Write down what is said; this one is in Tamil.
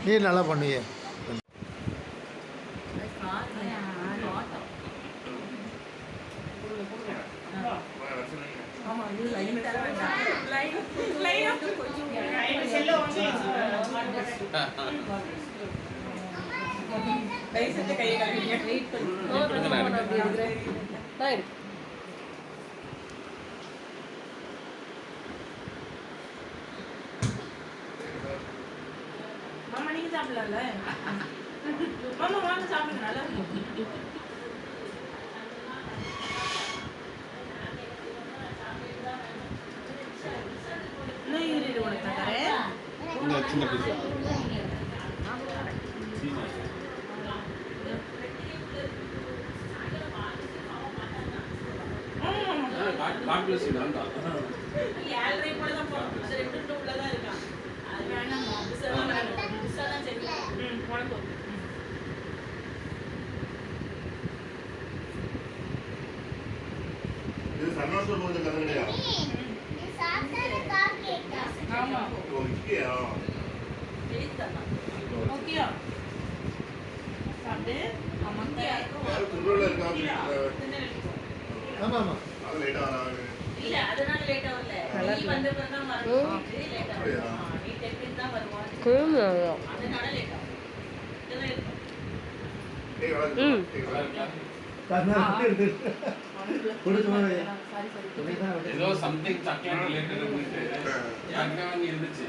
நீ நல்லா பண்ணுவீங்க. மாமா நீங்க சாப்பிடலாம்ல? மாமா வாங்க சாப்பிடுங்க, நல்லா இருக்கும். இன்னும் இரு உனக்கு நான் தரேன். சின்ன பீஸ் இது சன்னோசம் போது கதங்களையா? ஆமா. ஓகேயா? ஓகேயா? சாப்பிடு. அம்மாக்கியா? யாரும் குரோல இருக்காங்க. ஆமாம் ஆமாம். அது லேட்டா வராங்க. இல்ல அதனால லேட்டா வரல. நீ வந்த பிறகு தான் வரணும். லேட்டா அப்படியா? நீ டெக்னிக் தான் வருவான். அதனால லேட்டா. இதெல்லாம் இருக்கு. ஏய் வராது. ஏதோ சம்திங் சாக்லேட் ரிலேட்டட் இருந்துச்சு. இருந்துச்சு